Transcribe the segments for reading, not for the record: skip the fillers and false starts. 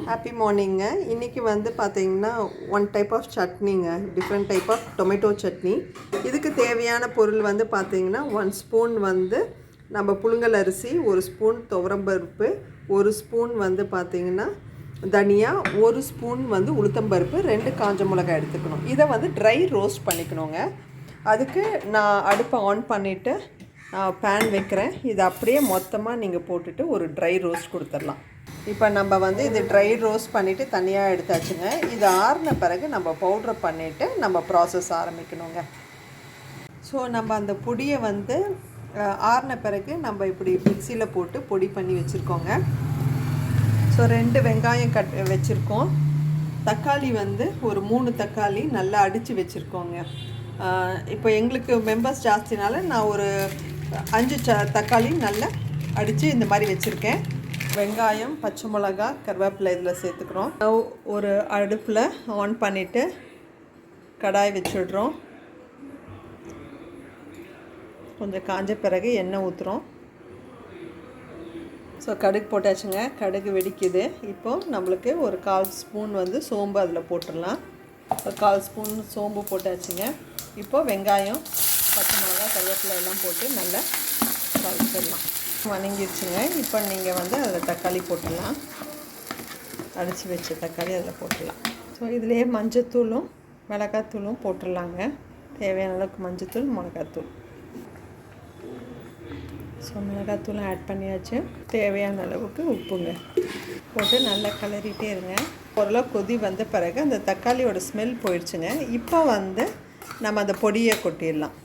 Happy மார்னிங்க. இன்றைக்கி வந்து பார்த்திங்கன்னா ஒன் டைப் ஆஃப் சட்னிங்க, different type of tomato chutney. இதுக்கு தேவையான பொருள் வந்து பார்த்திங்கன்னா 1 ஸ்பூன் வந்து நம்ம புழுங்கல் அரிசி, 1 ஸ்பூன் துவரம்பருப்பு, 1 ஸ்பூன் வந்து பார்த்திங்கன்னா தனியா, 1 ஸ்பூன் வந்து உளுத்தம்பருப்பு, 2 காஞ்ச மிளகாய் எடுத்துக்கணும். இதை வந்து ட்ரை ரோஸ்ட் பண்ணிக்கணுங்க. அதுக்கு நான் அடுப்பை ஆன் பண்ணிவிட்டு பேன் வைக்கிறேன். இது அப்படியே மொத்தமாக நீங்கள் போட்டுட்டு ஒரு ட்ரை ரோஸ்ட் கொடுத்துடலாம். இப்போ நம்ம வந்து இது ட்ரை ரோஸ்ட் பண்ணிவிட்டு தனியாக எடுத்தாச்சுங்க. இது ஆறின பிறகு நம்ம பவுட்ரு பண்ணிவிட்டு நம்ம ப்ராசஸ் ஆரம்பிக்கணுங்க. ஸோ நம்ம அந்த பொடியை வந்து ஆறின பிறகு நம்ம இப்படி மிக்சியில் போட்டு பொடி பண்ணி வச்சுருக்கோங்க. ஸோ 2 வெங்காயம் வச்சுருக்கோம். தக்காளி வந்து ஒரு 3 தக்காளி நல்லா அடித்து வச்சுருக்கோங்க. இப்போ எங்களுக்கு மெம்பர்ஸ் ஜாஸ்தினால நான் ஒரு 5 தக்காளி நல்லா அடித்து இந்த மாதிரி வச்சுருக்கேன். வெங்காயம், பச்சை மிளகா, கருவேப்பிலை இதில் சேர்த்துக்கிறோம். ஒரு அடுப்பில் ஆன் பண்ணிவிட்டு கடாய் வச்சுடுறோம். கொஞ்சம் காஞ்ச பிறகு எண்ணெய் ஊற்றுறோம். ஸோ கடுகு போட்டாச்சுங்க. கடுகு வெடிக்குது. இப்போது நம்மளுக்கு ஒரு 1/4 ஸ்பூன் வந்து சோம்பு அதில் போட்டுடலாம். ஒரு 1/4 ஸ்பூன் சோம்பு போட்டாச்சுங்க. இப்போது வெங்காயம், பச்சை மிளகா, கருவேப்பிலை எல்லாம் போட்டு நல்லா வதக்கிடலாம். வதங்கிடுச்சுங்க. இப்போ நீங்கள் வந்து அதில் தக்காளி போட்டுடலாம். அடித்து வச்ச தக்காளி அதில் போட்டுடலாம். ஸோ இதிலேயே மஞ்சத்தூளும் மிளகாத்தூளும் போட்டுடலாங்க. தேவையான அளவுக்கு மஞ்சத்தூள், மிளகாத்தூள். ஸோ மிளகாத்தூள் ஆட் பண்ணியாச்சு. தேவையான அளவுக்கு உப்புங்க போட்டு நல்லா கிளறிட்டே இருங்க. ஓரளவு கொதி வந்த பிறகு அந்த தக்காளியோட ஸ்மெல் போயிடுச்சுங்க. இப்போ வந்து நம்ம அந்த பொடியை கொட்டிடலாம்.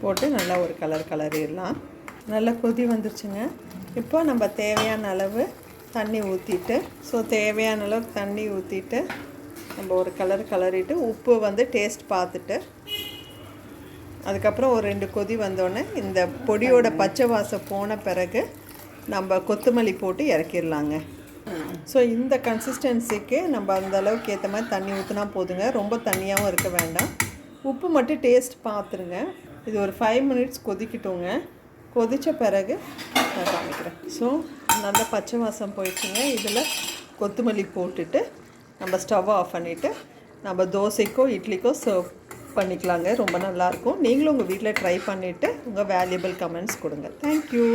போட்டு நல்லா ஒரு கிளறிடலாம். நல்லா கொதி வந்துருச்சுங்க. இப்போ நம்ம தேவையான அளவு தண்ணி ஊற்றிட்டு, ஸோ தேவையான அளவுக்கு தண்ணி ஊற்றிட்டு நம்ம ஒரு கிளறிட்டு உப்பு வந்து டேஸ்ட் பார்த்துட்டு அதுக்கப்புறம் ஒரு 2 கொதி வந்தோடனே இந்த பொடியோட பச்சை வாசம் போன பிறகு நம்ம கொத்தமல்லி போட்டு இறக்கிடலாங்க. ஸோ இந்த கன்சிஸ்டன்சிக்கு நம்ம அந்த அளவுக்கு ஏற்ற மாதிரி தண்ணி ஊற்றினா போதுங்க. ரொம்ப தண்ணியாகவும் இருக்க வேண்டாம். உப்பு மட்டும் டேஸ்ட் பார்த்துருங்க. இது ஒரு 5 மினிட்ஸ் கொதிக்கிட்டோங்க. கொதித்த பிறகு நான் காமிக்கிறேன். ஸோ நல்லா பச்சை வாசம் போயிடுச்சுங்க. இதில் கொத்தமல்லி போட்டுட்டு நம்ம ஸ்டவ் ஆஃப் பண்ணிவிட்டு நம்ம தோசைக்கோ இட்லிக்கோ சர்வ் பண்ணிக்கலாங்க. ரொம்ப நல்லாயிருக்கும். நீங்களும் உங்கள் வீட்டில் ட்ரை பண்ணிவிட்டு உங்கள் வேல்யூபிள் கமெண்ட்ஸ் கொடுங்க. தேங்க்யூ.